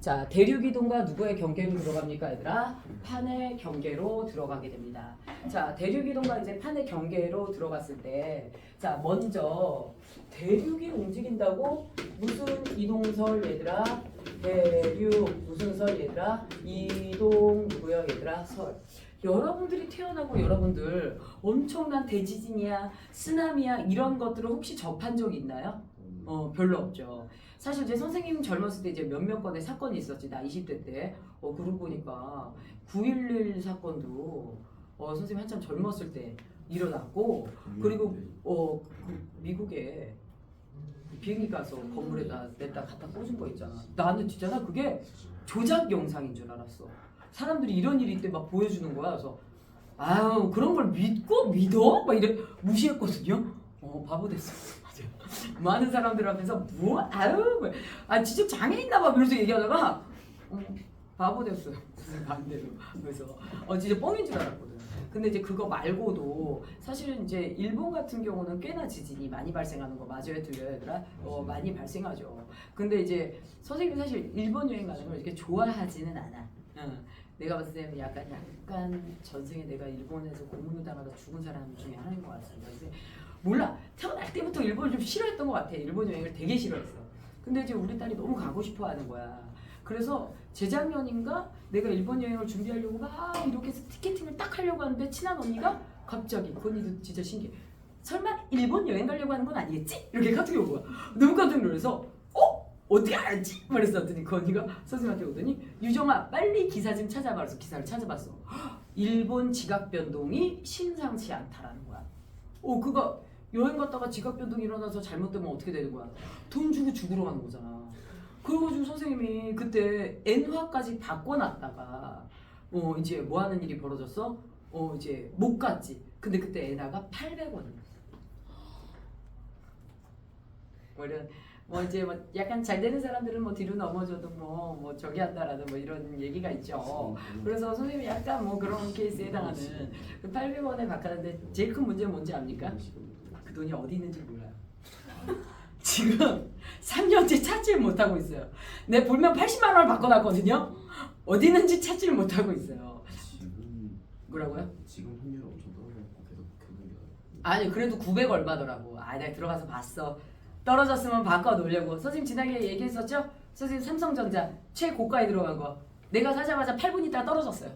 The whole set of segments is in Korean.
자, 대륙이동과 누구의 경계로 들어갑니까, 얘들아? 판의 경계로 들어가게 됩니다. 자, 대륙이동과 이제 판의 경계로 들어갔을 때, 자, 먼저 대륙이 움직인다고 무슨 이동설 얘들아? 대륙 무슨 설 얘들아? 이동 누구야 얘들아? 설. 여러분들이 태어나고 여러분들 엄청난 대지진이야, 쓰나미야 이런 것들을 혹시 접한 적 있나요? 별로 없죠. 사실 제 선생님 젊었을 때 이제 몇몇 건의 사건이 있었지. 나 20대 때. 그러고 보니까 9.11 사건도 선생님 한참 젊었을 때 일어났고, 그리고 미국에 비행기 가서 건물에다 냈다 갖다 꽂은 거 있잖아. 나는 진짜 나 그게 조작 영상인 줄 알았어. 사람들이 이런 일이 있대 막 보여주는 거야. 그래서 아유 그런 걸 믿어? 막 이래 무시했거든요. 바보 됐어. 많은 사람들 앞에서 진짜 장애있나 봐 이러면서 얘기하다가 바보 됐어요. 반대로. 그래서 진짜 뻥인 줄 알았거든. 근데 이제 그거 말고도 사실은 이제 일본 같은 경우는 꽤나 지진이 많이 발생하는 거 맞아요, 들려요, 얘들아? 많이 발생하죠. 근데 이제 선생님이 사실 일본 여행 가는 걸 이렇게 좋아하지는 않아. 내가 봤을 때는 약간 전생에 내가 일본에서 고문을 당하다 죽은 사람 중에 하나인 것 같습니다. 몰라, 태어날 때부터 일본을 좀 싫어했던 것 같아. 일본 여행을 되게 싫어했어. 근데 이제 우리 딸이 너무 가고 싶어 하는 거야. 그래서 재작년인가 내가 일본 여행을 준비하려고 막 이렇게 해서 티켓팅을 딱 하려고 하는데 친한 언니가 갑자기, 그 언니도 진짜 신기해. 설마 일본 여행 가려고 하는 건 아니겠지? 이렇게 카톡이 온 거야. 너무 깜짝 놀라서 어떻게 알았지? 말했더니 그 언니가 선생님한테 오더니 유정아 빨리 기사 좀 찾아봐. 그래서 기사를 찾아봤어. 일본 지각 변동이 심상치 않다라는 거야. 그거 여행 갔다가 지각 변동이 일어나서 잘못되면 어떻게 되는 거야? 돈 주고 죽으러 가는 거잖아. 그래가지고 선생님이 그때 엔화까지 바꿔놨다가 이제 뭐 하는 일이 벌어졌어? 이제 못 갔지. 근데 그때 엔화가 800원이었어. 이제 약간 잘 되는 사람들은 뒤로 넘어져도 저기 한다라는 이런 얘기가 있죠. 그래서 선생님이 약간 그런 케이스에 해당하는 그 800원에 바꿨는데 제일 큰 문제는 뭔지 압니까? 그 돈이 어디 있는지 몰라요. 지금 3년째 찾지를 못하고 있어요. 내 불면 80만 원을 바꿔놨거든요. 어디 있는지 찾지를 못하고 있어요. 지금 뭐라고요? 지금 환율이 엄청 떨어져서 계속 아니 그래도 900 얼마더라고. 내가 들어가서 봤어. 떨어졌으면 바꿔 놓으려고. 선생님 지난주에 얘기했었죠? 선생님 삼성전자 최고가에 들어간 거 내가 사자마자 8분 있다가 떨어졌어요.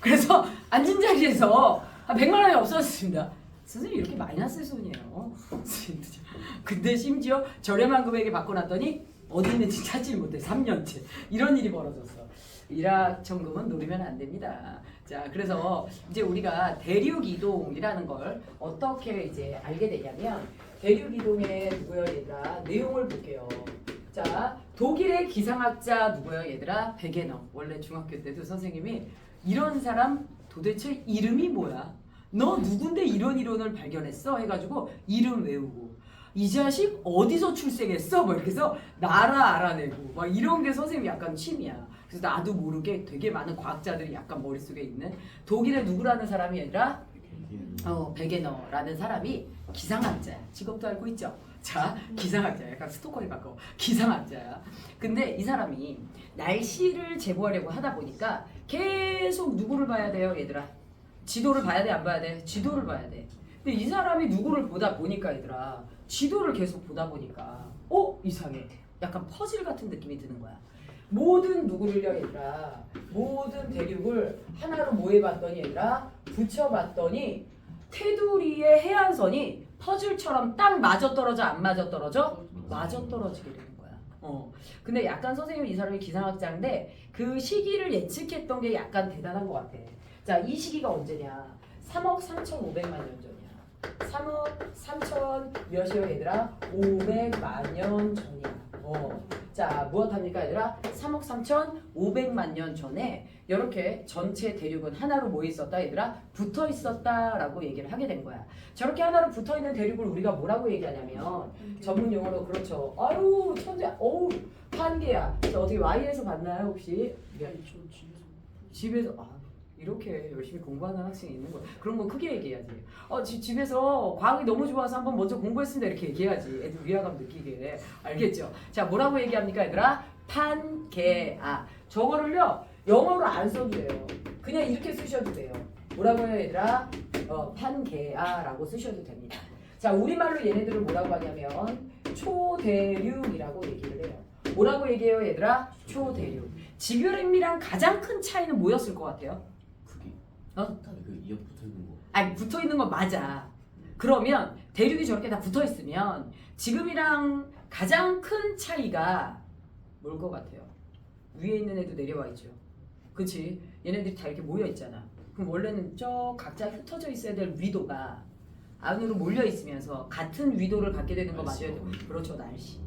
그래서 앉은 자리에서 100만 원이 없어졌습니다. 선생님 이렇게 마이너스 손이에요. 근데 심지어 저렴한 금액에 바꿔놨더니 어디 있는지 찾지 못해. 3년째 이런 일이 벌어졌어. 일확천금은 노리면 안 됩니다. 자, 그래서 이제 우리가 대륙 이동이라는 걸 어떻게 이제 알게 되냐면 대륙 이동의 누구요, 얘들아? 내용을 볼게요. 자, 독일의 기상학자 누구요, 얘들아? 베게너. 원래 중학교 때도 선생님이 이런 사람 도대체 이름이 뭐야? 너 누군데 이런 이론을 발견했어? 해가지고 이름 외우고 이 자식 어디서 출생했어? 이렇게 해서 나라 알아내고 이런 게 선생님 약간 취미야. 그래서 나도 모르게 되게 많은 과학자들이 약간 머릿속에 있는 독일의 누구라는 사람이 아니라 베게너라는 사람이 기상학자야. 직업도 알고 있죠? 자, 기상학자야. 약간 스토커에 가까워. 기상학자야. 근데 이 사람이 날씨를 제보하려고 하다 보니까 계속 누구를 봐야 돼요, 얘들아? 지도를 봐야 돼, 안 봐야 돼? 지도를 봐야 돼. 근데 이 사람이 누구를 보다 보니까 얘들아, 지도를 계속 보다 보니까 이상해. 약간 퍼즐 같은 느낌이 드는 거야. 모든 누구를요, 얘들아, 모든 대륙을 하나로 모여봤더니 얘들아, 붙여봤더니 테두리의 해안선이 퍼즐처럼 딱 맞아떨어져, 안 맞아떨어져? 맞아떨어지게 되는 거야. 근데 약간 선생님 이 사람이 기상학자인데 그 시기를 예측했던 게 약간 대단한 것 같아. 자, 이 시기가 언제냐? 3억 3,500만 년 전이야. 3억 3천 몇이요, 얘들아? 500만 년 전이야. 자, 무엇합니까, 얘들아? 3억 3,500만 년 전에 이렇게 전체 대륙은 하나로 모여 있었다, 얘들아? 붙어 있었다라고 얘기를 하게 된 거야. 저렇게 하나로 붙어 있는 대륙을 우리가 뭐라고 얘기하냐면 전문 용어로 그렇죠. 아유, 천재. 판계야. 어떻게 Y에서 봤나요, 혹시? 집에서 이렇게 열심히 공부하는 학생이 있는 거야. 그런 거 크게 얘기해야지. 집에서 과학이 너무 좋아서 한번 먼저 공부했습니다 이렇게 얘기해야지. 애들 위화감 느끼게. 알겠죠? 자, 뭐라고 얘기합니까, 얘들아? 판개아. 저거를요 영어로 안 써도 돼요. 그냥 이렇게 쓰셔도 돼요. 뭐라고 해요 얘들아? 판개아라고 쓰셔도 됩니다. 자, 우리말로 얘네들을 뭐라고 하냐면 초대륙이라고 얘기를 해요. 뭐라고 얘기해요 얘들아? 초대륙. 지구림이랑 가장 큰 차이는 뭐였을 것 같아요? 크기. 어? 그 이어 붙어 있는 거. 아니 붙어 있는 건 맞아. 그러면 대륙이 저렇게 다 붙어 있으면 지금이랑 가장 큰 차이가 뭘 것 같아요? 위에 있는 애도 내려와 있죠. 그치? 얘네들이 다 이렇게 모여 있잖아. 그럼 원래는 저 각자 흩어져 있어야 될 위도가 안으로 몰려 있으면서 같은 위도를 갖게 되는 거 맞아요? 그렇죠, 날씨.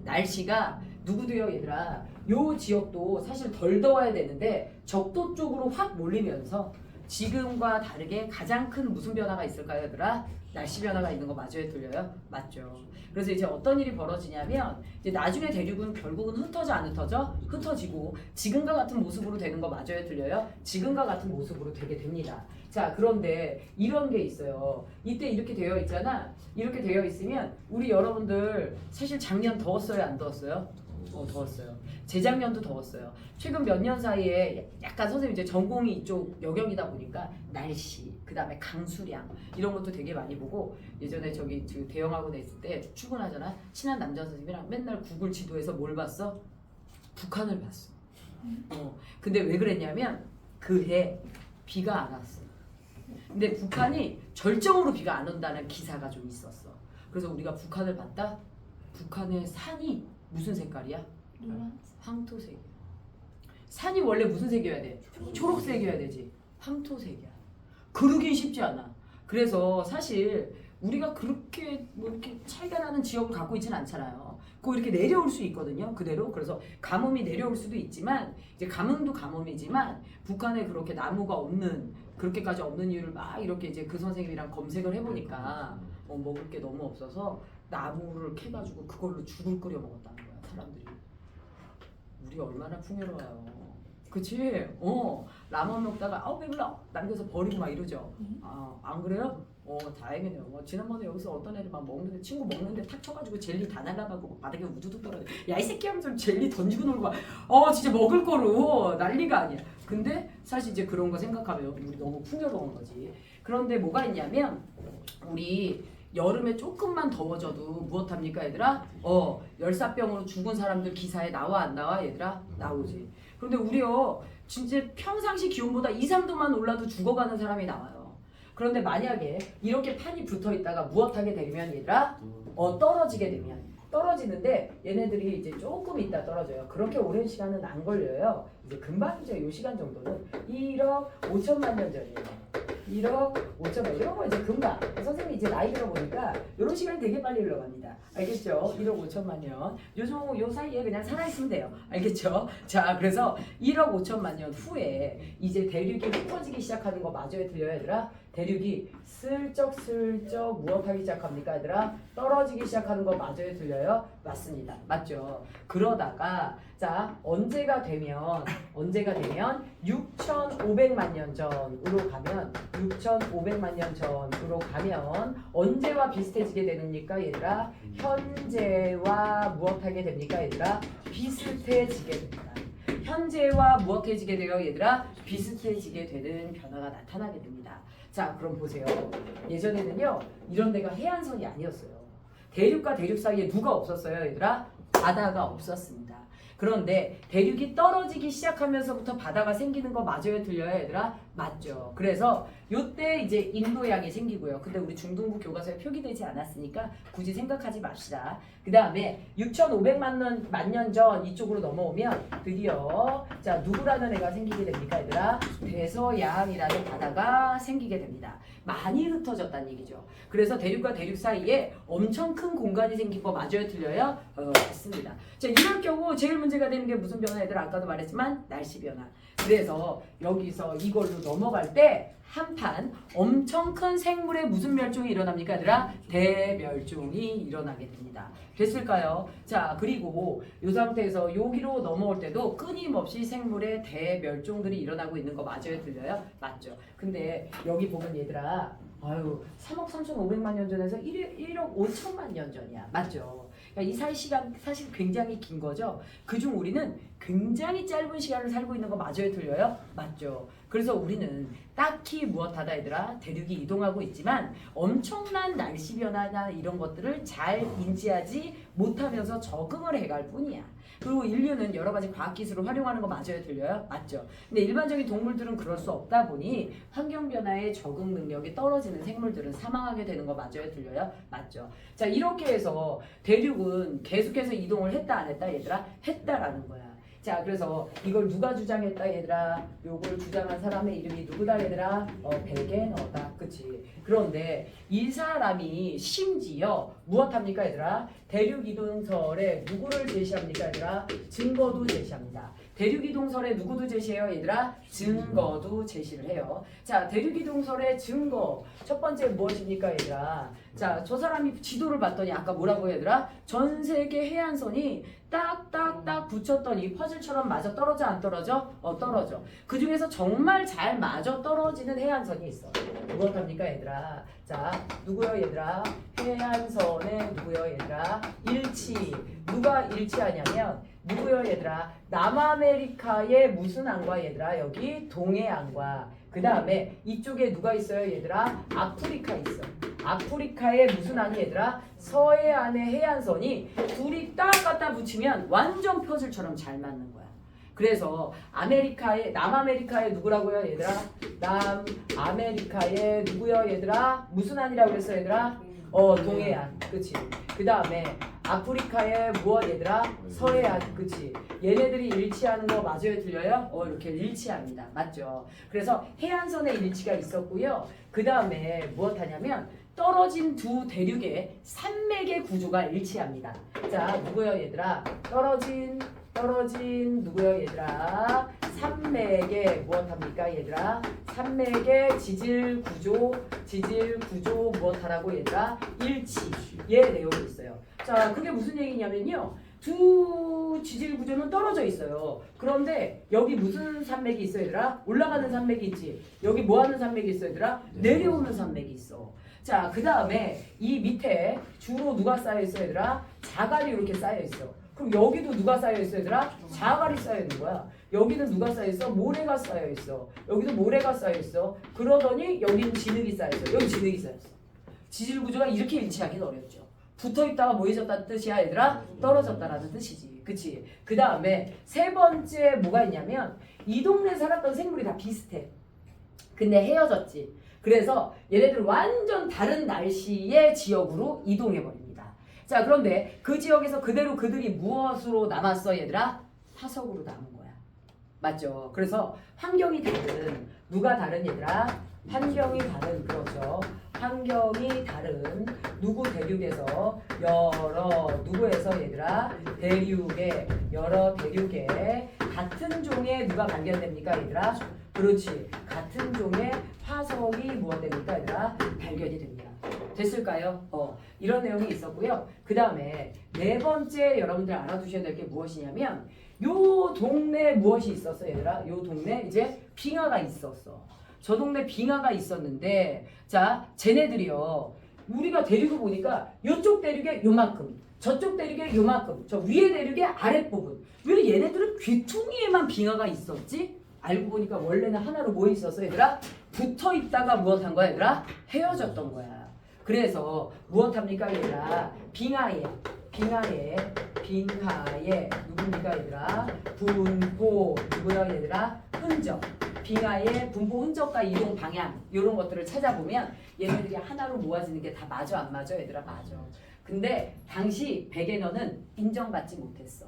날씨가 누구도요 얘들아? 요 지역도 사실 덜 더워야 되는데 적도 쪽으로 확 몰리면서 지금과 다르게 가장 큰 무슨 변화가 있을까요 얘들아? 날씨 변화가 있는 거 맞아요 틀려요? 맞죠. 그래서 이제 어떤 일이 벌어지냐면 이제 나중에 대륙은 결국은 흩어져 안 흩어져? 흩어지고 지금과 같은 모습으로 되는 거 맞아요 틀려요? 지금과 같은 모습으로 되게 됩니다. 자, 그런데 이런 게 있어요. 이때 이렇게 되어 있잖아. 이렇게 되어 있으면 우리 여러분들 사실 작년 더웠어요 안 더웠어요? 더웠어요. 재작년도 더웠어요. 최근 몇 년 사이에 약간 선생님 이제 전공이 이쪽 영역이다 보니까 날씨, 그 다음에 강수량 이런 것도 되게 많이 보고 예전에 저기 그 대형학원에 있을 때 출근하잖아. 친한 남자 선생님이랑 맨날 구글 지도에서 뭘 봤어? 북한을 봤어. 근데 왜 그랬냐면 그해 비가 안 왔어. 근데 북한이 절정으로 비가 안 온다는 기사가 좀 있었어. 그래서 우리가 북한을 봤다. 북한의 산이 무슨 색깔이야? 노란색. 황토색이야. 산이 원래 무슨 색이어야 돼? 초록색이어야 되지. 황토색이야. 그러긴 쉽지 않아. 그래서 사실 우리가 그렇게 뭐 이렇게 차이가 나는 지역을 갖고 있지는 않잖아요. 그 이렇게 내려올 수 있거든요. 그대로. 그래서 가뭄이 내려올 수도 있지만 이제 가뭄도 가뭄이지만 북한에 그렇게 나무가 없는 그렇게까지 없는 이유를 막 이렇게 이제 그 선생님이랑 검색을 해보니까 먹을 게 너무 없어서 나무를 캐가지고 그걸로 죽을 끓여 먹었다는 거야 사람들이. 우리 얼마나 풍요로워요. 그치? 라면 먹다가 배불러 남겨서 버리고 막 이러죠. 안 그래요? 다행이네요. 지난번에 여기서 어떤 애들 막 먹는데 친구 먹는데 탁 쳐가지고 젤리 다 날라가고 바닥에 우두둑 떨어져. 야 이 새끼 하면서 젤리 던지고 놀고 막 진짜 먹을 거로 난리가 아니야. 근데 사실 이제 그런 거 생각하면 우리 너무 풍요로운 거지. 그런데 뭐가 있냐면 우리 여름에 조금만 더워져도 무엇합니까 얘들아? 열사병으로 죽은 사람들 기사에 나와 안 나와 얘들아? 나오지. 그런데 우리요 진짜 평상시 기온보다 2, 3도만 올라도 죽어가는 사람이 나와요. 그런데 만약에 이렇게 판이 붙어 있다가 무엇하게 되면 얘들아? 떨어지게 되면 떨어지는데 얘네들이 이제 조금 있다 떨어져요. 그렇게 오랜 시간은 안 걸려요. 이제 금방이죠. 이 시간 정도는 1억 5천만 년 전이에요. 1억 5천만 이런 거 이제 금방 선생님이 이제 나이 들어보니까 이런 시간이 되게 빨리 흘러갑니다. 알겠죠? 1억 5천만 년 요 사이에 그냥 살아있으면 돼요. 알겠죠? 자, 그래서 1억 5천만 년 후에 이제 대륙이 흩어지기 시작하는 거 맞아요 들려요 얘들아? 대륙이 슬쩍슬쩍 무엇하기 시작합니까 얘들아? 떨어지기 시작하는 거 맞아요 들려요? 맞습니다. 맞죠? 그러다가 자 언제가 되면 6,500만 년 전으로 가면 6,500만 년 전으로 가면 언제와 비슷해지게 되니까 얘들아? 현재와 무엇하게 됩니까 얘들아? 비슷해지게 됩니다. 현재와 무엇해지게 돼요 얘들아? 비슷해지게 되는 변화가 나타나게 됩니다. 자 그럼 보세요. 예전에는요 이런 데가 해안선이 아니었어요. 대륙과 대륙 사이에 누가 없었어요 얘들아? 바다가 없었습니다. 그런데 대륙이 떨어지기 시작하면서부터 바다가 생기는 거 맞아요 들려요 얘들아? 맞죠. 그래서 요때 이제 인도양이 생기고요. 근데 우리 중등부 교과서에 표기되지 않았으니까 굳이 생각하지 맙시다. 그 다음에 6,500만 년 전 이쪽으로 넘어오면 드디어 자 누구라는 애가 생기게 됩니까 얘들아? 대서양이라는 바다가 생기게 됩니다. 많이 흩어졌다는 얘기죠. 그래서 대륙과 대륙 사이에 엄청 큰 공간이 생긴 거 맞아요 틀려요? 맞습니다. 자 이럴 경우 제일 문제가 되는 게 무슨 변화 얘들아? 아까도 말했지만 날씨 변화. 그래서 여기서 이걸로 넘어갈 때 한판 엄청 큰 생물의 무슨 멸종이 일어납니까 얘들아? 대멸종이 일어나게 됩니다. 됐을까요? 자 그리고 이 상태에서 여기로 넘어올 때도 끊임없이 생물의 대멸종들이 일어나고 있는 거 맞아요 들려요? 맞죠. 근데 여기 보면 얘들아 3억 3,500만 년 전에서 1억 5천만 년 전이야. 맞죠? 그러니까 이 사이 시간 사실 굉장히 긴 거죠. 그중 우리는 굉장히 짧은 시간을 살고 있는 거 맞아요, 틀려요? 맞죠. 그래서 우리는 딱히 무엇하다 얘들아 대륙이 이동하고 있지만 엄청난 날씨 변화나 이런 것들을 잘 인지하지 못하면서 적응을 해갈 뿐이야. 그리고 인류는 여러 가지 과학기술을 활용하는 거 맞아요, 들려요? 맞죠. 근데 일반적인 동물들은 그럴 수 없다 보니 환경 변화에 적응 능력이 떨어지는 생물들은 사망하게 되는 거 맞아요, 들려요? 맞죠. 자, 이렇게 해서 대륙은 계속해서 이동을 했다 안 했다 얘들아? 했다라는 거야. 자, 그래서 이걸 누가 주장했다 얘들아? 요걸 주장한 사람의 이름이 누구다 얘들아? 베게너다. 그치? 그런데 이 사람이 심지어 무엇합니까 얘들아? 대륙 이동설에 누구를 제시합니까 얘들아? 증거도 제시합니다. 대륙 이동설에 누구도 제시해요 얘들아? 증거도 제시를 해요. 자, 대륙 이동설의 증거 첫 번째 무엇입니까 얘들아? 자, 저 사람이 지도를 봤더니 아까 뭐라고 얘들아? 전 세계 해안선이 딱딱딱 붙였더니 퍼즐처럼 맞아 떨어져 안 떨어져? 떨어져. 그 중에서 정말 잘 맞아 떨어지는 해안선이 있어. 무엇합니까 얘들아? 자, 누구요 얘들아? 해안선에 누구요 얘들아? 일치. 누가 일치하냐면 누구요 얘들아? 남아메리카의 무슨 안과 얘들아? 여기 동해안과 그 다음에 이쪽에 누가 있어요 얘들아? 아프리카 있어. 아프리카의 무슨 안이 얘들아? 서해안의 해안선이 둘이 딱 갖다 붙이면 완전 퍼즐처럼 잘 맞는 거야. 그래서 남아메리카의 누구라고요 얘들아? 남아메리카의 누구요 얘들아? 무슨 안이라고 그랬어 얘들아? 동해안. 그치? 그 다음에 아프리카의 무엇 얘들아? 서해안. 그치? 얘네들이 일치하는 거 맞아요 들려요? 이렇게 일치합니다. 맞죠? 그래서 해안선에 일치가 있었고요. 그 다음에 무엇 하냐면 떨어진 두 대륙의 산맥의 구조가 일치합니다. 자, 누구요 얘들아? 떨어진 누구요 얘들아? 산맥의 무엇합니까 얘들아? 산맥의 지질 구조 무엇하라고 얘들아? 일치의 내용이 있어요. 자, 그게 무슨 얘기냐면요. 두 지질 구조는 떨어져 있어요. 그런데 여기 무슨 산맥이 있어 얘들아? 올라가는 산맥이 있지. 여기 뭐 하는 산맥이 있어 얘들아? 내려오는 산맥이 있어. 자, 그 다음에 이 밑에 주로 누가 쌓여 있어 얘들아? 자갈이 이렇게 쌓여 있어. 그럼 여기도 누가 쌓여 있어 얘들아? 자갈이 쌓여 있는 거야. 여기는 누가 쌓여 있어? 모래가 쌓여 있어. 여기도 모래가 쌓여 있어. 그러더니 여기는 진흙이 쌓여 있어. 여기 진흙이 쌓여 있어. 지질 구조가 이렇게 일치하기는 어렵죠. 붙어 있다가 모여졌다는 뜻이야 얘들아? 떨어졌다라는 뜻이지. 그치? 그 다음에 세 번째 뭐가 있냐면 이 동네에 살았던 생물이 다 비슷해. 근데 헤어졌지. 그래서 얘네들 완전 다른 날씨의 지역으로 이동해버립니다. 자, 그런데 그 지역에서 그대로 그들이 무엇으로 남았어 얘들아? 화석으로 남은 거야. 맞죠? 그래서 환경이 다른 누가 다른 얘들아? 환경이 다른 그렇죠. 환경이 다른 누구 대륙에서 누구에서 얘들아? 여러 대륙에 같은 종의 누가 발견됩니까 얘들아? 그렇지. 같은 종의 화석이 무엇 됩니까 얘들아? 발견이 됩니다. 됐을까요? 이런 내용이 있었고요. 그 다음에 네 번째 여러분들 알아두셔야 될 게 무엇이냐면 요 동네 무엇이 있었어 얘들아? 요 동네 이제 빙하가 있었어. 저 동네 빙하가 있었는데 자, 쟤네들이요. 우리가 대륙을 보니까 이쪽 대륙에 요만큼, 저쪽 대륙에 요만큼, 저 위에 대륙의 아랫부분. 왜 얘네들은 귀퉁이에만 빙하가 있었지? 알고 보니까 원래는 하나로 뭐 있었어 얘들아? 붙어 있다가 무엇한 거야 얘들아? 헤어졌던 거야. 그래서 무엇합니까 얘들아? 빙하에 누굽니까 얘들아? 분포 누구야 얘들아? 흔적. 빙하의 분포 흔적과 이동 방향 이런 것들을 찾아보면 얘네들이 하나로 모아지는 게 다 맞아 안 맞아 얘들아? 맞아. 근데 당시 베게너는 인정받지 못했어.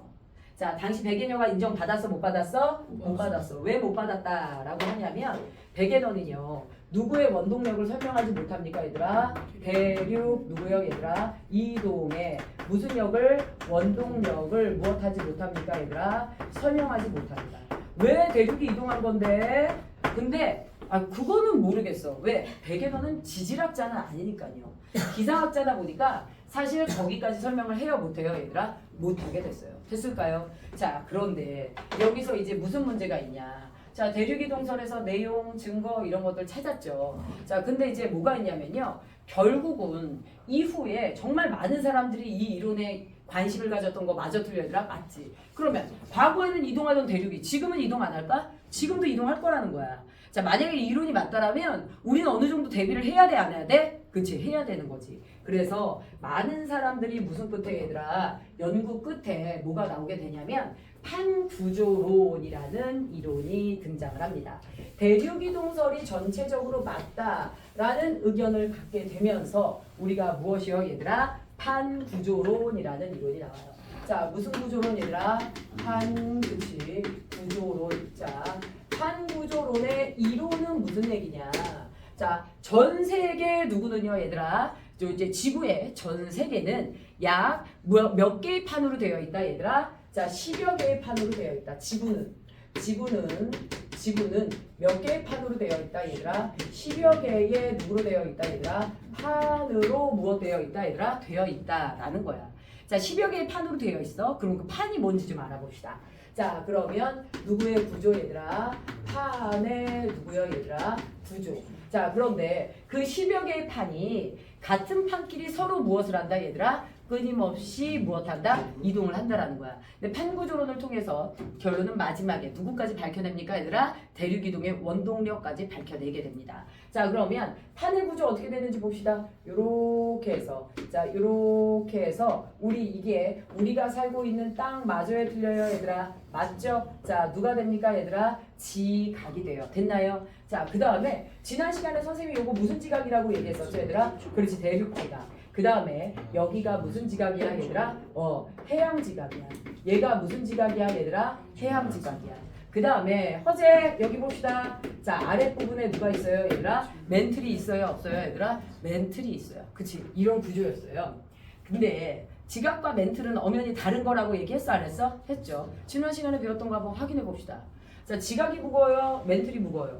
자, 당시 베게너가 인정받았어 못 받았어? 못 받았어. 왜 못 받았다라고 하냐면 베게너는요 누구의 원동력을 설명하지 못합니까 얘들아? 대륙 누구요 얘들아? 이동에 무슨 역을? 원동력을 무엇하지 못합니까 얘들아? 설명하지 못합니다. 왜 대륙이 이동한 건데? 근데 그거는 모르겠어. 왜? 베게너는 지질학자는 아니니까요. 기상학자다 보니까 사실 거기까지 설명을 해요 못해요 얘들아? 못하게 됐어요. 됐을까요? 자, 그런데 여기서 이제 무슨 문제가 있냐? 자, 대륙이동설에서 내용, 증거 이런 것들 찾았죠. 자, 근데 이제 뭐가 있냐면요. 결국은 이후에 정말 많은 사람들이 이 이론에 관심을 가졌던 거 맞아 틀려 얘들아? 맞지. 그러면 과거에는 이동하던 대륙이 지금은 이동 안 할까? 지금도 이동할 거라는 거야. 자, 만약에 이론이 맞다라면 우리는 어느 정도 대비를 해야 돼, 안 해야 돼? 그치, 해야 되는 거지. 그래서 많은 사람들이 무슨 끝에 얘들아 연구 끝에 뭐가 나오게 되냐면 판구조론이라는 이론이 등장을 합니다. 대륙이동설이 전체적으로 맞다라는 의견을 갖게 되면서 우리가 무엇이요 얘들아? 판구조론이라는 이론이 나와요. 자, 무슨 구조론 얘들아? 그치, 구조론. 자, 판구조론의 이론은 무슨 얘기냐? 자, 전 세계 누구는요, 얘들아? 이제 지구의 전 세계는 약 몇 개의 판으로 되어 있다, 얘들아? 자, 10여 개의 판으로 되어 있다. 지구는 몇 개의 판으로 되어 있다, 얘들아? 10여 개의 누구로 되어 있다, 얘들아? 판으로 무엇 되어 있다, 얘들아? 되어 있다라는 거야. 자, 10여 개의 판으로 되어 있어. 그럼 그 판이 뭔지 좀 알아봅시다. 자, 그러면 누구의 구조 얘들아? 판의 누구요 얘들아? 구조. 자, 그런데 그 10여 개의 판이 같은 판끼리 서로 무엇을 한다 얘들아? 끊임없이 무엇한다? 이동을 한다라는 거야. 근데 판구조론을 통해서 결론은 마지막에 누구까지 밝혀냅니까 얘들아? 대륙이동의 원동력까지 밝혀내게 됩니다. 자, 그러면 판의 구조 어떻게 되는지 봅시다. 요렇게 해서, 자, 요렇게 해서 이게 우리가 살고 있는 땅 맞아요 틀려요 얘들아? 맞죠? 자, 누가 됩니까 얘들아? 지각이 돼요. 됐나요? 자, 그 다음에 지난 시간에 선생님이 요거 무슨 지각이라고 얘기했었죠 얘들아? 그렇지, 대륙지각. 그 다음에 여기가 무슨 지각이야 얘들아? 해양 지각이야. 얘가 무슨 지각이야 얘들아? 해양 지각이야. 그 다음에 허재 여기 봅시다. 자, 아랫부분에 누가 있어요 얘들아? 멘틀이 있어요 없어요 얘들아? 멘틀이 있어요. 그치, 이런 구조였어요. 근데 지각과 멘틀은 엄연히 다른 거라고 얘기했어 안 했어? 했죠. 지난 시간에 배웠던 거 한번 확인해 봅시다. 자, 지각이 무거워요? 멘틀이 무거워요?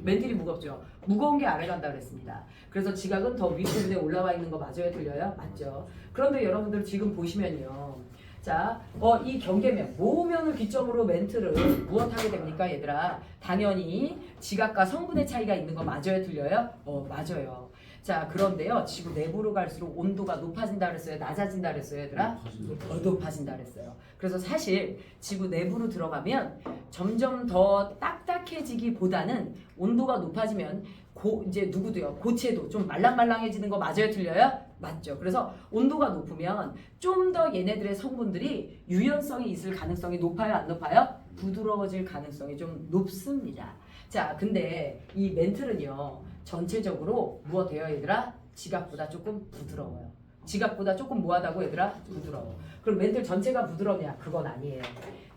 멘틀이 무겁죠. 무거운 게 아래 간다 그랬습니다. 그래서 지각은 더 윗부분에 올라와 있는 거 맞아요 틀려요? 맞죠. 그런데 여러분들 지금 보시면요. 자, 이 경계면 모면을 기점으로 멘트를 무엇하게 됩니까 얘들아? 당연히 지각과 성분의 차이가 있는 거 맞아요 틀려요? 맞아요. 자, 그런데요 지구 내부로 갈수록 온도가 높아진다 그랬어요? 낮아진다 그랬어요 얘들아? 높아진다 그랬어요. 그래서 사실 지구 내부로 들어가면 점점 더 딱딱해지기보다는 온도가 높아지면 이제 누구도요? 고체도 좀 말랑말랑해지는 거 맞아요 틀려요? 맞죠. 그래서 온도가 높으면 좀 더 얘네들의 성분들이 유연성이 있을 가능성이 높아요 안 높아요? 부드러워질 가능성이 좀 높습니다. 자, 근데 이 멘틀은요 전체적으로 무엇해요 얘들아? 지각보다 조금 부드러워요. 지각보다 조금 뭐하다고 얘들아? 부드러워. 그럼 멘틀 전체가 부드럽냐? 그건 아니에요.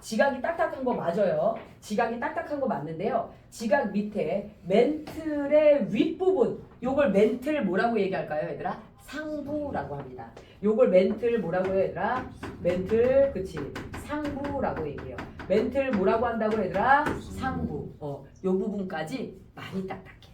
지각이 딱딱한 거 맞아요. 지각이 딱딱한 거 맞는데요. 지각 밑에 멘틀의 윗부분, 요걸 멘틀 뭐라고 얘기할까요 얘들아? 상부라고 합니다. 요걸 멘틀 뭐라고 해요 얘들아? 멘틀, 그치, 상부라고 얘기해요. 멘틀 뭐라고 한다고 얘들아? 상부. 요 부분까지 많이 딱딱해.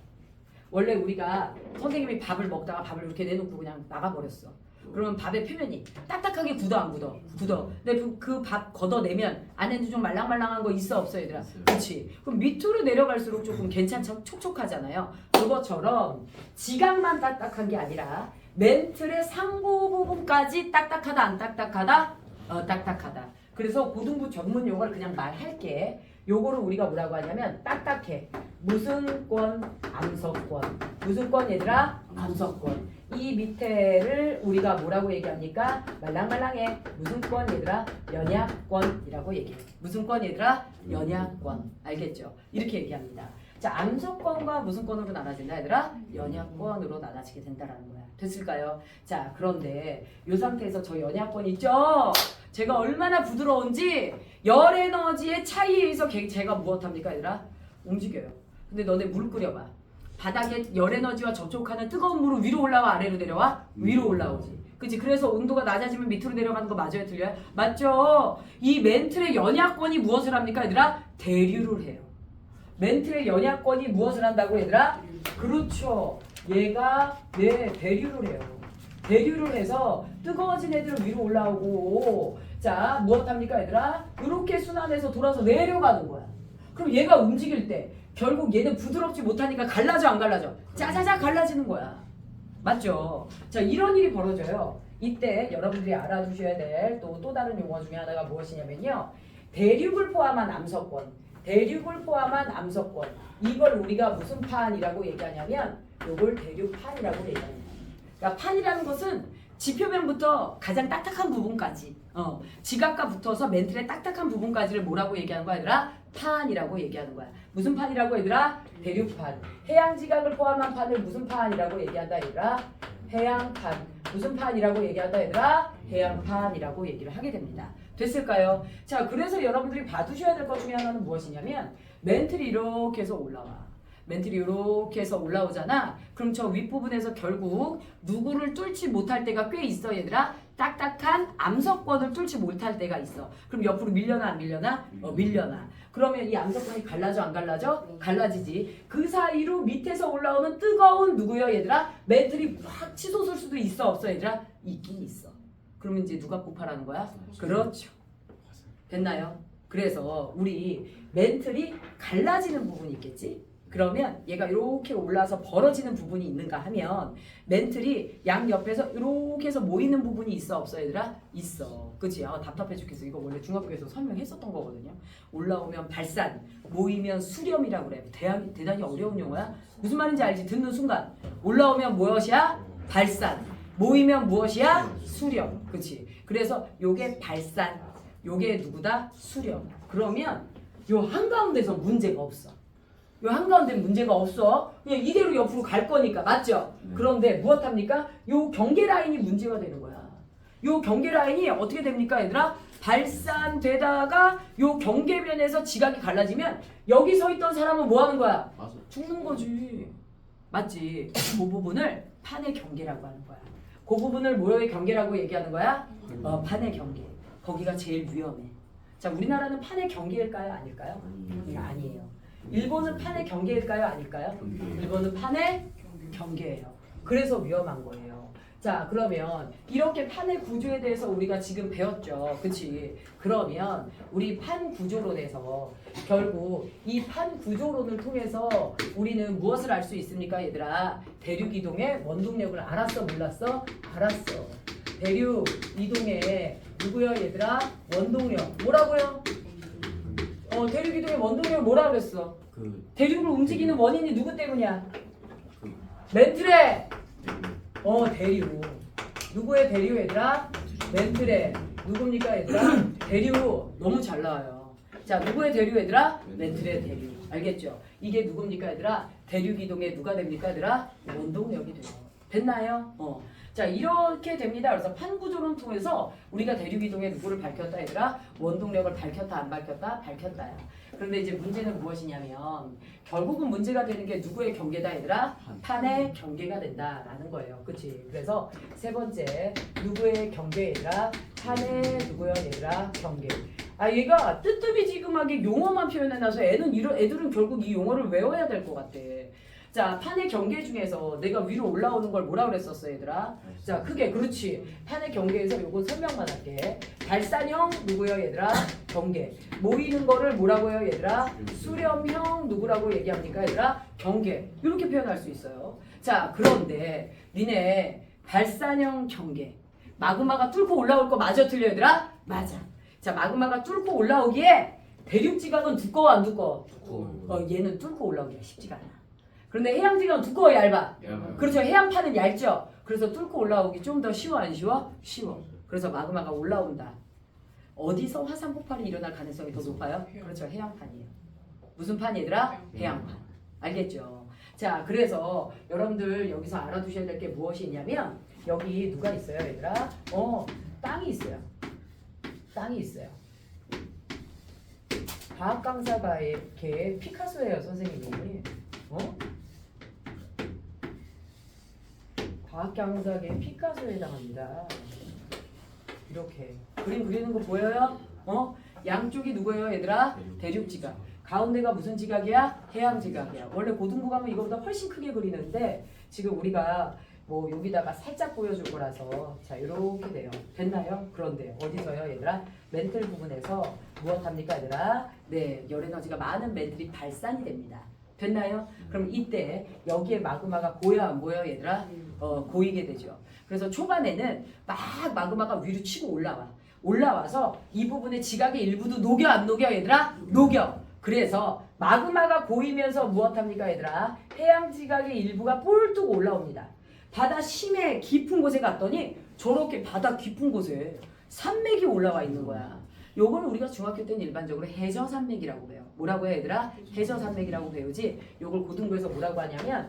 원래 우리가 선생님이 밥을 먹다가 밥을 이렇게 내놓고 그냥 나가버렸어. 그러면 밥의 표면이 딱딱하게 굳어 안 굳어? 굳어. 근데 그 밥 걷어내면 안에는 좀 말랑말랑한 거 있어 없어 얘들아? 그렇지. 그럼 밑으로 내려갈수록 조금 괜찮죠? 촉촉하잖아요. 그것처럼 지각만 딱딱한 게 아니라 멘틀의 상부 부분까지 딱딱하다 안 딱딱하다? 딱딱하다. 그래서 고등부 전문 용어를 그냥 말할게. 요거를 우리가 뭐라고 하냐면 딱딱해. 무슨 권? 암석권. 무슨 권 얘들아? 암석권. 이 밑에를 우리가 뭐라고 얘기합니까? 말랑말랑해. 무슨 권 얘들아? 연약권이라고 얘기해. 무슨 권 얘들아? 연약권. 알겠죠? 이렇게 얘기합니다. 자, 암석권과 무슨 권으로 나눠진다 얘들아? 연약권으로 나눠지게 된다라는 거야. 됐을까요? 자, 그런데 이 상태에서 저 연약권 있죠? 제가 얼마나 부드러운지 열 에너지의 차이에 의해서 제가 무엇합니까 얘들아? 움직여요. 근데 너네 물 끓여봐. 바닥에 열 에너지와 접촉하는 뜨거운 물은 위로 올라와 아래로 내려와? 위로 올라오지. 그치? 그래서 온도가 낮아지면 밑으로 내려가는 거 맞아요 틀려요? 맞죠? 이 멘틀의 연약권이 무엇을 합니까 얘들아? 대류를 해요. 멘틀의 연약권이 무엇을 한다고 얘들아? 그렇죠. 얘가 대류를 해요. 대류를 해서 뜨거워진 애들은 위로 올라오고, 자, 무엇합니까 얘들아? 이렇게 순환해서 돌아서 내려가는 거야. 그럼 얘가 움직일 때 결국 얘는 부드럽지 못하니까 갈라져 안 갈라져? 짜자자 갈라지는 거야. 맞죠? 자, 이런 일이 벌어져요. 이때 여러분들이 알아두셔야 될 또 다른 용어 중에 하나가 무엇이냐면요. 대륙을 포함한 암석권. 대륙을 포함한 암석권. 이걸 우리가 무슨 판이라고 얘기하냐면 요걸 대륙판이라고 얘기합니다. 그러니까 판이라는 것은 지표면부터 가장 딱딱한 부분까지 지각과 붙어서 멘틀의 딱딱한 부분까지를 뭐라고 얘기하는 거야 얘들아? 판이라고 얘기하는 거야. 무슨 판이라고 얘들아? 대륙판. 해양 지각을 포함한 판을 무슨 판이라고 얘기한다 얘들아? 해양판. 무슨 판이라고 얘기한다 얘들아? 해양판이라고 얘기를 하게 됩니다. 됐을까요? 자, 그래서 여러분들이 봐두셔야 될 것 중에 하나는 무엇이냐면 멘틀이 이렇게 해서 올라와. 멘틀이 이렇게 해서 올라오잖아. 그럼 저 윗부분에서 결국 누구를 뚫지 못할 때가 꽤 있어 얘들아. 딱딱한 암석권을 뚫지 못할 때가 있어. 그럼 옆으로 밀려나 안 밀려나? 밀려나. 그러면 이 암석권이 갈라져 안 갈라져? 갈라지지. 그 사이로 밑에서 올라오는 뜨거운 누구요 얘들아? 멘틀이 확 치솟을 수도 있어 없어 얘들아? 있긴 있어. 그러면 이제 누가 폭발하는 거야? 그렇죠. 됐나요? 그래서 우리 멘틀이 갈라지는 부분이 있겠지? 그러면 얘가 이렇게 올라서 벌어지는 부분이 있는가 하면 멘틀이 양옆에서 이렇게 해서 모이는 부분이 있어 없어 얘들아? 있어. 그치? 아, 답답해 죽겠어. 이거 원래 중학교에서 설명했었던 거거든요. 올라오면 발산, 모이면 수렴이라고 그래. 대단히 어려운 용어야. 무슨 말인지 알지? 듣는 순간 올라오면 무엇이야? 발산. 모이면 무엇이야? 수렴. 그치? 그래서 요게 발산, 요게 누구다? 수렴. 그러면 요 한가운데서 문제가 없어. 요 한가운데 문제가 없어. 그냥 이대로 옆으로 갈 거니까. 맞죠? 그런데 무엇합니까? 요 경계 라인이 문제가 되는 거야. 요 경계 라인이 어떻게 됩니까 얘들아? 발산되다가 요 경계면에서 지각이 갈라지면 여기 서 있던 사람은 뭐 하는 거야? 맞아. 죽는 거지. 맞지? 그 부분을 판의 경계라고 하는 거야. 그 부분을 뭐의 경계라고 얘기하는 거야? 판의 경계. 거기가 제일 위험해. 자, 우리나라는 판의 경계일까요? 아닐까요? 아니에요. 일본은 판의 경계일까요? 아닐까요? 일본은 판의 경계예요. 그래서 위험한 거예요. 자, 그러면 이렇게 판의 구조에 대해서 우리가 지금 배웠죠. 그치? 그러면 우리 판 구조론에서 결국 이 판 구조론을 통해서 우리는 무엇을 알 수 있습니까 얘들아? 대륙 이동의 원동력을 알았어? 몰랐어? 알았어. 대륙 이동의 누구요 얘들아? 원동력. 뭐라고요? 대륙 이동의 원동력을 뭐라 그랬어? 대륙을 움직이는 원인이 누구 때문이야? 멘틀의 대류. 누구의 대류 얘들아? 멘틀의 누굽니까 얘들아? 대류. 너무 잘 나와요. 자, 누구의 대류 얘들아? 멘틀의 대류. 알겠죠? 이게 누굽니까 얘들아? 대륙 이동의 누가 됩니까 얘들아? 원동력이 돼요. 됐나요? 자, 이렇게 됩니다. 그래서 판구조론 통해서 우리가 대륙 이동의 누구를 밝혔다 얘들아? 원동력을 밝혔다 안 밝혔다? 밝혔다야. 그런데 이제 문제는 무엇이냐면 결국은 문제가 되는 게 누구의 경계다 얘들아? 판의 경계가 된다라는 거예요. 그치? 그래서 세 번째 누구의 경계 얘들아? 판의 누구요 얘들아? 경계. 아, 얘가 뜨뜻미지근하게 용어만 표현해놔서 애들은 결국 이 용어를 외워야 될 것 같아. 자, 판의 경계 중에서 내가 위로 올라오는 걸 뭐라 그랬었어 얘들아? 자, 크게. 그렇지. 판의 경계에서 요거 설명만 할게. 발산형 누구요 얘들아? 경계. 모이는 거를 뭐라고요 얘들아? 수렴형 누구라고 얘기합니까 얘들아? 경계. 이렇게 표현할 수 있어요. 자, 그런데 니네 발산형 경계. 마그마가 뚫고 올라올 거 맞아 틀려 얘들아? 맞아. 자, 마그마가 뚫고 올라오기에 대륙 지각은 두꺼워 안 두꺼워? 얘는 뚫고 올라오기가 쉽지가 않아. 그런데 해양 지각은 두꺼워 얇아? 그렇죠. 해양판은 얇죠. 그래서 뚫고 올라오기 좀 더 쉬워 안 쉬워? 쉬워. 그래서 마그마가 올라온다. 어디서 화산 폭발이 일어날 가능성이 더 높아요? 그렇죠. 해양판이에요. 무슨 판 얘들아? 해양판. 알겠죠? 자, 그래서 여러분들 여기서 알아두셔야 될 게 무엇이 있냐면 여기 누가 있어요 얘들아? 땅이 있어요. 땅이 있어요. 과학 강사가 이렇게 피카소예요 선생님이. 과학 강사계 피카소에 해당합니다. 이렇게 그림 그리는 거 보여요? 양쪽이 누구예요 얘들아? 대륙 지각. 가운데가 무슨 지각이야? 해양 지각이야. 원래 고등부 가면 이거보다 훨씬 크게 그리는데 지금 우리가 뭐 여기다가 살짝 보여줄 거라서 자 이렇게 돼요. 됐나요? 그런데 어디서요 얘들아? 멘틀 부분에서 무엇합니까 얘들아? 네, 열 에너지가 많은 멘틀이 발산이 됩니다. 됐나요? 그럼 이때 여기에 마그마가 보여 안 보여 얘들아? 고이게 되죠. 그래서 초반에는 막 마그마가 위로 치고 올라와서 이 부분의 지각의 일부도 녹여 안 녹여 얘들아? 녹여. 그래서 마그마가 고이면서 무엇합니까 얘들아? 해양 지각의 일부가 뿔뚝 올라옵니다. 바다 심해 깊은 곳에 갔더니 저렇게 바다 깊은 곳에 산맥이 올라와 있는 거야. 요걸 우리가 중학교 때는 일반적으로 해저산맥이라고 배워. 뭐라고 해 얘들아? 해저산맥이라고 배우지. 요걸 고등부에서 뭐라고 하냐면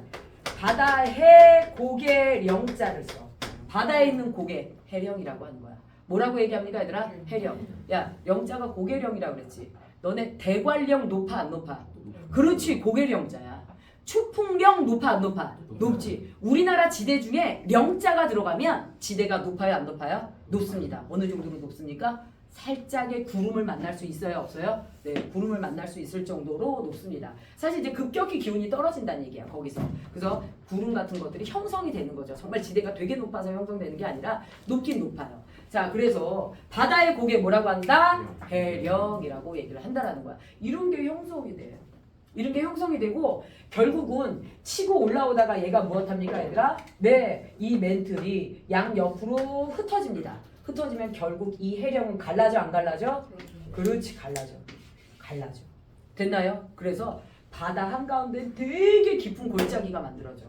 바다 해 고개 령자를 써. 바다에 있는 고개 해령이라고 하는 거야. 뭐라고 얘기합니까 얘들아? 해령. 야 영자가 고개령이라고 그랬지. 너네 대관령 높아 안 높아? 그렇지 고개령자야. 추풍령 높아 안 높아? 높지. 우리나라 지대 중에 령자가 들어가면 지대가 높아요 안 높아요? 높습니다. 어느 정도로 높습니까? 살짝의 구름을 만날 수 있어요 없어요? 네, 구름을 만날 수 있을 정도로 높습니다. 사실 이제 급격히 기온이 떨어진다는 얘기야 거기서. 그래서 구름 같은 것들이 형성이 되는 거죠. 정말 지대가 되게 높아서 형성되는 게 아니라 높긴 높아요. 자, 그래서 바다의 고개 뭐라고 한다? 해령이라고 얘기를 한다라는 거야. 이런 게 형성이 돼요. 이런 게 형성이 되고 결국은 치고 올라오다가 얘가 무엇합니까 얘들아? 네, 이 멘틀이 양옆으로 흩어집니다. 흩어지면 결국 이 해령은 갈라져 안 갈라져? 그렇지 갈라져. 됐나요? 그래서 바다 한가운데 되게 깊은 골짜기가 만들어져.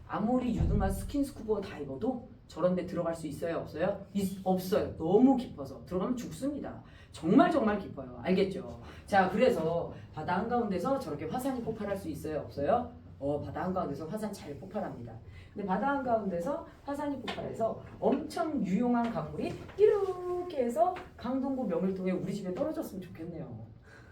아무리 유능한 스킨스쿠버 다이버도 저런 데 들어갈 수 있어요 없어요? 없어요. 너무 깊어서 들어가면 죽습니다. 정말 깊어요. 알겠죠? 자, 그래서 바다 한가운데서 저렇게 화산이 폭발할 수 있어요 없어요? 바다 한가운데서 화산 잘 폭발합니다. 근데 바다 한가운데서 화산이 폭발해서 엄청 유용한 강물이 이렇게 해서 강동구 명일통에 우리 집에 떨어졌으면 좋겠네요.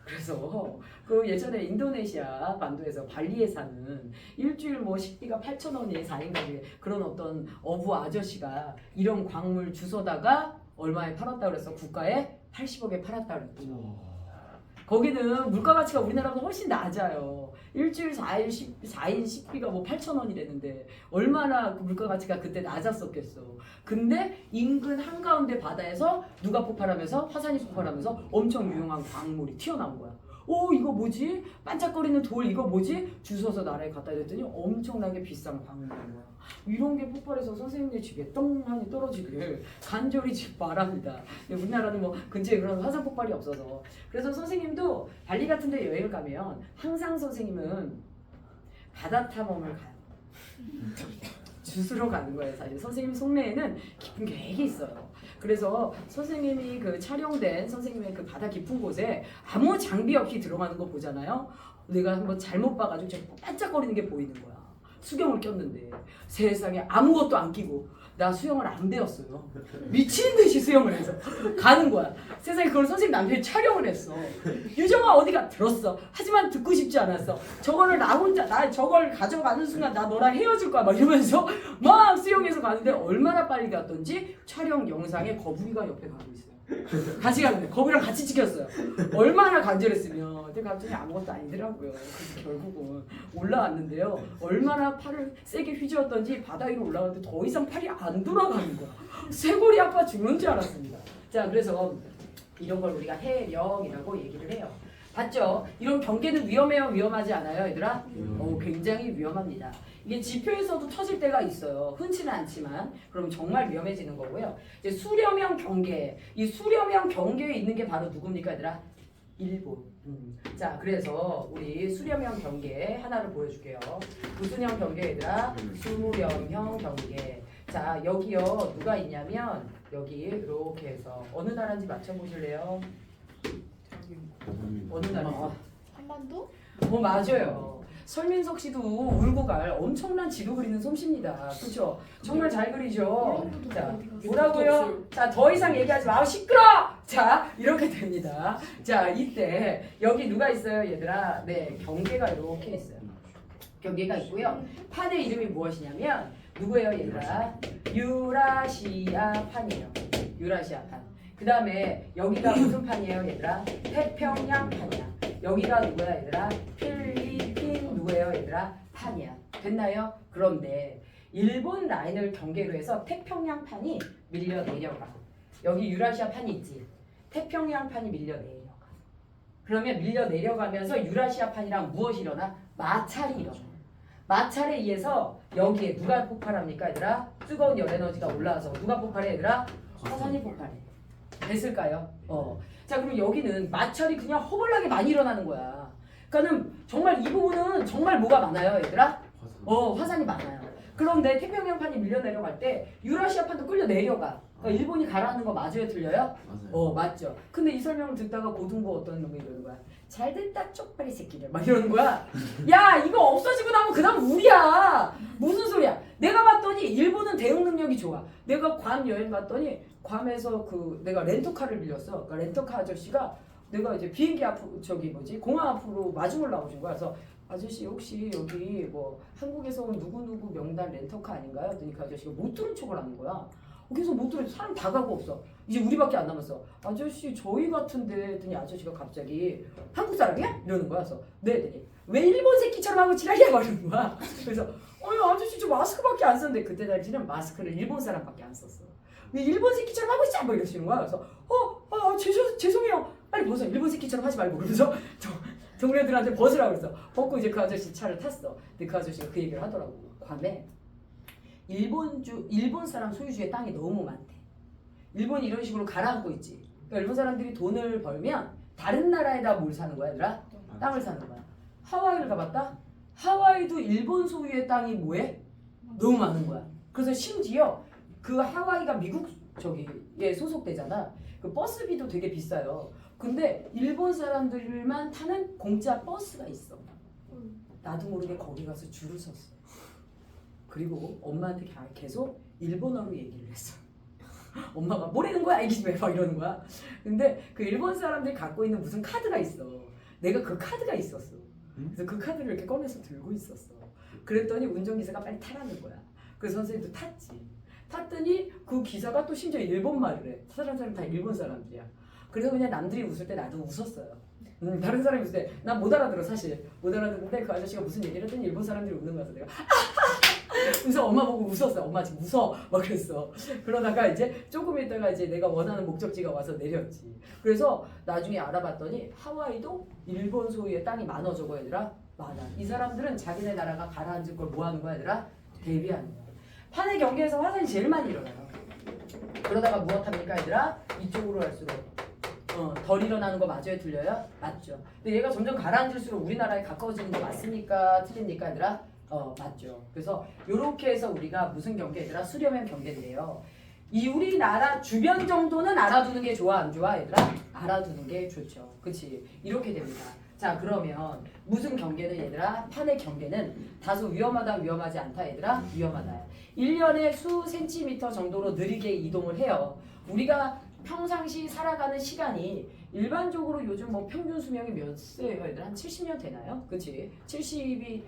그래서 그 예전에 인도네시아 반도에서 발리에 사는 일주일 뭐 식비가 8,000원이 4인 가족에 그런 어떤 어부 아저씨가 이런 광물 주워다가 얼마에 팔았다 그랬어? 국가에 80억에 팔았다 그랬죠. 거기는 물가 가치가 우리나라보다 훨씬 낮아요. 일주일 4인 식비가 뭐 8,000원이랬는데 얼마나 그 물가 가치가 그때 낮았었겠어. 근데 인근 한가운데 바다에서 누가 폭발하면서 화산이 폭발하면서 엄청 유용한 광물이 튀어나온 거야. 이거 뭐지? 반짝거리는 돌 이거 뭐지? 주워서 나라에 갖다 댔더니 엄청나게 비싼 광물인 거야. 이런 게 폭발해서 선생님네 집에 똥하니 떨어지길 간절히 바랍니다. 우리나라는 뭐 근처에 그런 화산 폭발이 없어서. 그래서 선생님도 발리 같은 데 여행을 가면 항상 선생님은 바다 탐험을 가요. 주스러 가는 거예요. 사실 선생님 속내에는 깊은 계획이 있어요. 그래서 선생님이 그 촬영된 선생님의 그 바다 깊은 곳에 아무 장비 없이 들어가는 거 보잖아요. 내가 한번 잘못 봐가지고 저기 반짝거리는 게 보이는 거야. 수경을 꼈는데 세상에 아무것도 안 끼고 나 수영을 안 배웠어요. 미친 듯이 수영을 해서 가는 거야. 세상에 그걸 선생님 남편이 촬영을 했어. 유정아 어디가? 들었어. 하지만 듣고 싶지 않았어. 저거를 나 저걸 가져가는 순간 나 너랑 헤어질 거야 막 이러면서 막 수영해서 가는데 얼마나 빨리 갔던지 촬영 영상에 거북이가 옆에 가고 있어요. 같이 가는데 거북이랑 같이 찍혔어요. 얼마나 간절했으면. 근데 갑자기 아무것도 아니더라고요. 그래서 결국은 올라왔는데요. 얼마나 팔을 세게 휘저었던지 바다 위로 올라왔는데 더 이상 팔이 안 돌아가는 거야. 쇄골이 아파 죽는 줄 알았습니다. 자, 그래서 이런 걸 우리가 해령이라고 얘기를 해요. 봤죠? 이런 경계는 위험해요? 위험하지 않아요 얘들아? 굉장히 위험합니다. 이게 지표에서도 터질 때가 있어요. 흔치는 않지만 그럼 정말 위험해지는 거고요. 이제 수렴형 경계, 이 수렴형 경계에 있는 게 바로 누굽니까 얘들아? 일본. 자, 그래서 우리 수렴형 경계 하나를 보여줄게요. 무슨형 경계 얘들아? 수렴형 경계. 자, 여기요 누가 있냐면 여기 이렇게 해서 어느 나라인지 맞춰보실래요? 어느 나라? 한반도? 맞아요. 설민석 씨도 울고 갈 엄청난 지도 그리는 솜씨입니다. 그렇죠? 정말 잘 그리죠. 자, 뭐라고요? 자, 더 이상 얘기하지 마. 시끄러! 자, 이렇게 됩니다. 자, 이때 여기 누가 있어요, 얘들아? 네, 경계가 이렇게 있어요. 경계가 있고요. 판의 이름이 무엇이냐면 누구예요, 얘들아? 유라시아 판이에요. 유라시아 판. 그 다음에 여기가 무슨 판이에요, 얘들아? 태평양 판이야. 여기가 누구야, 얘들아? 필리핀 누구예요, 얘들아? 판이야. 됐나요? 그런데 일본 라인을 경계로 해서 태평양 판이 밀려 내려가. 여기 유라시아 판이 있지. 태평양 판이 밀려 내려가. 그러면 밀려 내려가면서 유라시아판이랑 무엇이 일어나? 마찰이 일어나. 마찰에 의해서 여기에 누가 폭발합니까 얘들아? 뜨거운 열 에너지가 올라와서 누가 폭발해 얘들아? 화산이 폭발해. 됐을까요? 자 그럼 여기는 마찰이 그냥 허벌나게 많이 일어나는 거야. 그러니까는 정말 이 부분은 정말 뭐가 많아요 얘들아? 화산이 많아요. 그런데 태평양판이 밀려 내려갈 때 유라시아판도 끌려 내려가. 그러니까 일본이 가라앉는 거 맞아요 틀려요? 맞아요. 맞죠. 근데 이 설명을 듣다가 고등부 어떤 놈이 이러는 거야. 잘됐다 쪽발이 새끼들 막 이러는 거야. 야 이거 없어지고 나면 그 다음 우리야. 무슨 소리야. 내가 봤더니 일본은 대응 능력이 좋아. 내가 괌 여행 갔더니 괌에서 내가 렌터카를 빌렸어. 그러니까 렌터카 아저씨가 내가 이제 비행기 앞으로 공항 앞으로 마중을 나오신 거야. 그래서 아저씨 혹시 여기 뭐 한국에서 온 누구누구 명단 렌터카 아닌가요? 했더니 그 아저씨가 못 들은 척을 하는 거야. 그래서 못 들어 사람 다 가고 없어. 이제 우리밖에 안 남았어. 아저씨 저희 같은데 했더니 아저씨가 갑자기 한국 사람이야? 이러는 거야. 그래서 네 했더니 왜 일본 새끼처럼 하고 지랄이야? 막 이러는 거야. 그래서 아저씨 저 마스크밖에 안 썼는데 그때 당시는 마스크를 일본 사람밖에 안 썼어. 왜 일본 새끼처럼 하고 있지? 막 이러시는 거야. 그래서 죄송해요. 빨리 벗어. 일본 새끼처럼 하지 말고. 그러면서 동료들한테 벗으라고 그랬어. 벗고 이제 그 아저씨 차를 탔어. 근데 그 아저씨가 그 얘기를 하더라고. 괌에 일본 사람 소유주의 땅이 너무 많대. 일본이 이런 식으로 가라앉고 있지. 그러니까 일본 사람들이 돈을 벌면 다른 나라에다 뭘 사는 거야, 얘들아? 땅을 사는 거야. 하와이를 가봤다? 하와이도 일본 소유의 땅이 뭐해? 너무 많은 거야. 그래서 심지어 그 하와이가 미국 저기에 소속되잖아. 그 버스비도 되게 비싸요. 근데 일본 사람들만 타는 공짜 버스가 있어. 나도 모르게 거기 가서 줄을 섰어. 그리고 엄마한테 계속 일본어로 얘기를 했어. 엄마가 뭐라는 거야 이 기집애 막 이러는 거야. 근데 그 일본 사람들이 갖고 있는 무슨 카드가 있어. 내가 그 카드가 있었어. 그래서 그 카드를 이렇게 꺼내서 들고 있었어. 그랬더니 운전기사가 빨리 타라는 거야. 그래서 선생님도 탔지. 탔더니 그 기사가 또 심지어 일본말을 해. 사람 다 일본 사람들이야. 그래서 그냥 남들이 웃을 때 나도 웃었어요. 다른 사람이 웃을 때 난 못 알아들어 사실. 못 알아듣는데 그 아저씨가 무슨 얘기를 했더니 일본 사람들이 웃는 거야. 내가 그래서 엄마 보고 웃었어. 엄마 지금 웃어. 막 그랬어. 그러다가 이제 조금 있다가 이제 내가 원하는 목적지가 와서 내렸지. 그래서 나중에 알아봤더니 하와이도 일본 소유의 땅이 많아 저거 얘들아. 많아. 이 사람들은 자기네 나라가 가라앉을 걸 뭐 하는 거야 얘들아? 대비하는 거야. 판의 경계에서 화산이 제일 많이 일어나요. 그러다가 무엇합니까 얘들아? 이쪽으로 갈수록 덜 일어나는 거 맞아요? 틀려요? 맞죠. 근데 얘가 점점 가라앉을수록 우리나라에 가까워지는 거 맞습니까? 틀립니까 얘들아? 맞죠. 그래서 이렇게 해서 우리가 무슨 경계 얘들아? 수렴형 경계인데요. 이 우리나라 주변 정도는 알아두는 게 좋아 안 좋아 얘들아? 알아두는 게 좋죠. 그치? 이렇게 됩니다. 자 그러면 무슨 경계는 얘들아? 판의 경계는 다소 위험하다 위험하지 않다 얘들아? 위험하다. 1년에 수 센티미터 정도로 느리게 이동을 해요. 우리가 평상시 살아가는 시간이 일반적으로 요즘 뭐 평균 수명이 몇 세예요? 얘들 한 70년 되나요? 그치? 70이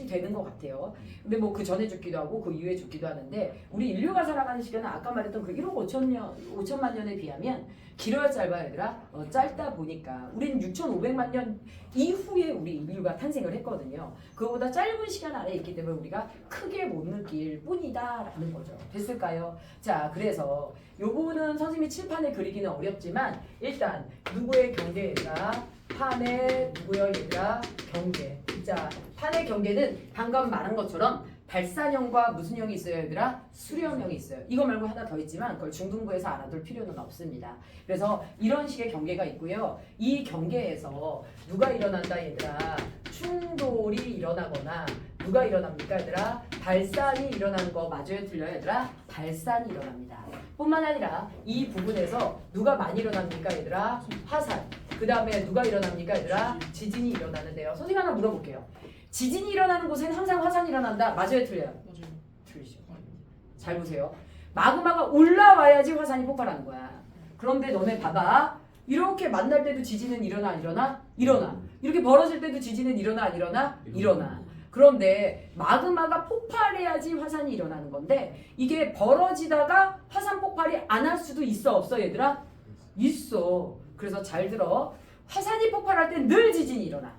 되는 것 같아요. 근데 뭐 그 전에 죽기도 하고 그 이후에 죽기도 하는데 우리 인류가 살아가는 시간은 아까 말했던 그 1억 5천만 년에 비하면 길어야 짧아요 얘들아? 짧다 보니까 우리는 6,500만 년 이후에 우리 인류가 탄생을 했거든요. 그거보다 짧은 시간 안에 있기 때문에 우리가 크게 못 느낄 뿐이다 라는 거죠. 됐을까요? 자 그래서 요 부분은 선생님이 칠판에 그리기는 어렵지만 일단 누구의 경계가 판의 누구요 얘들아? 경계. 자 판의 경계는 방금 말한 것처럼 발산형과 무슨 형이 있어요 얘들아? 수렴형이 있어요. 이거 말고 하나 더 있지만 그걸 중등부에서 알아둘 필요는 없습니다. 그래서 이런 식의 경계가 있고요. 이 경계에서 누가 일어난다 얘들아? 충돌이 일어나거나 누가 일어납니까 얘들아? 발산이 일어나는 거 맞아요 틀려요 얘들아? 발산이 일어납니다. 뿐만 아니라 이 부분에서 누가 많이 일어납니까 얘들아? 화산. 그 다음에 누가 일어납니까 얘들아? 지진이 일어나는데요. 선생님 하나 물어볼게요. 지진이 일어나는 곳에는 항상 화산이 일어난다. 맞아요 틀려요? 맞아요. 틀리죠. 잘 보세요. 마그마가 올라와야지 화산이 폭발하는 거야. 그런데 너네 봐봐. 이렇게 만날 때도 지진은 일어나 안 일어나? 일어나. 이렇게 벌어질 때도 지진은 일어나 안 일어나? 일어나. 그런데 마그마가 폭발해야지 화산이 일어나는 건데 이게 벌어지다가 화산 폭발이 안 할 수도 있어 없어 얘들아? 있어. 그래서 잘 들어. 화산이 폭발할 땐 늘 지진이 일어나.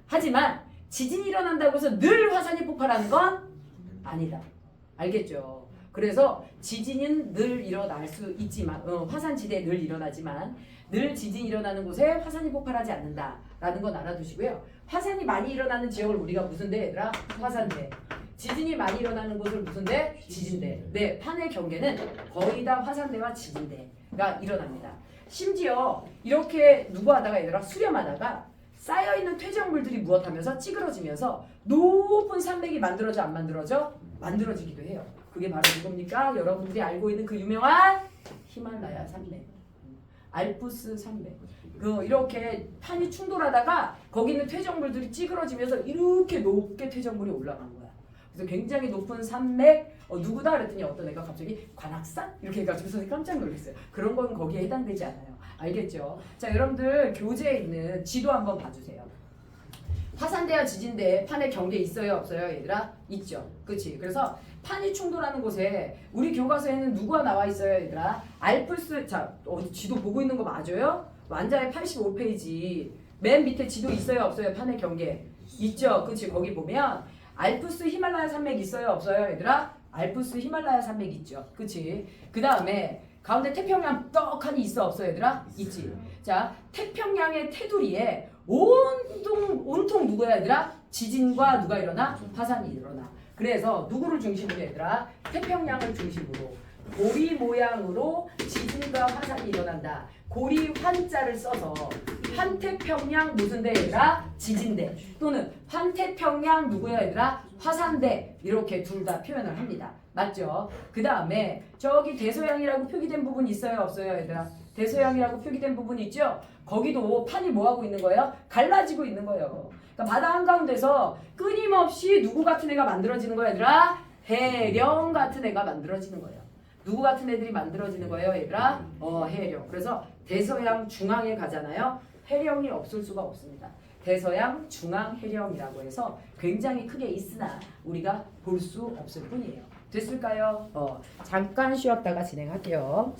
하지만 지진이 일어난다고 해서 늘 화산이 폭발하는 건 아니다. 알겠죠? 그래서 지진은 늘 일어날 수 있지만 화산지대에 늘 일어나지만 늘 지진이 일어나는 곳에 화산이 폭발하지 않는다라는 건 알아두시고요. 화산이 많이 일어나는 지역을 우리가 무슨 대 얘들아? 화산대. 지진이 많이 일어나는 곳을 무슨 대? 지진대. 네, 판의 경계는 거의 다 화산대와 지진대가 일어납니다. 심지어 이렇게 누구 하다가 얘들아 수렴하다가 쌓여있는 퇴적물들이 무엇하면서 찌그러지면서 높은 산맥이 만들어져 안 만들어져? 만들어지기도 해요. 그게 바로 누굽니까? 여러분들이 알고 있는 그 유명한 히말라야 산맥, 알프스 산맥. 이렇게 판이 충돌하다가 거기 있는 퇴적물들이 찌그러지면서 이렇게 높게 퇴적물이 올라간 거야. 그래서 굉장히 높은 산맥 누구다 그랬더니 어떤 애가 갑자기 관악산? 이렇게 해가지고 선생님 깜짝 놀랐어요. 그런 건 거기에 해당되지 않아요. 알겠죠? 자, 여러분들 교재에 있는 지도 한번 봐주세요. 화산대와 지진대 판의 경계 있어요 없어요 얘들아? 있죠. 그치? 그래서 판이 충돌하는 곳에 우리 교과서에는 누가 나와 있어요 얘들아? 알프스. 자, 지도 보고 있는 거 맞아요? 완자의 85페이지 맨 밑에 지도 있어요 없어요? 판의 경계 있죠. 그치? 거기 보면 알프스 히말라야 산맥 있어요 없어요 얘들아? 알프스 히말라야 산맥 있죠. 그치? 그 다음에 가운데 태평양 떡하니 있어 없어 얘들아? 있지. 자, 태평양의 테두리에 온통 누구야 얘들아? 지진과 누가 일어나? 화산이 일어나. 그래서 누구를 중심으로 얘들아? 태평양을 중심으로 고리 모양으로 지진과 화산이 일어난다. 고리 환자를 써서 환태평양 무슨 대 얘들아? 지진대 또는 환태평양 누구야 얘들아? 화산대 이렇게 둘 다 표현을 합니다. 맞죠? 그 다음에 저기 대서양이라고 표기된 부분 있어요 없어요 얘들아? 대서양이라고 표기된 부분 있죠? 거기도 판이 뭐하고 있는 거예요? 갈라지고 있는 거예요. 그러니까 바다 한가운데서 끊임없이 누구 같은 애가 만들어지는 거야 얘들아? 해령 같은 애가 만들어지는 거예요. 누구 같은 애들이 만들어지는 거예요 얘들아? 해령. 그래서 대서양 중앙에 가잖아요. 해령이 없을 수가 없습니다. 대서양 중앙 해령이라고 해서 굉장히 크게 있으나 우리가 볼 수 없을 뿐이에요. 됐을까요? 잠깐 쉬었다가 진행할게요.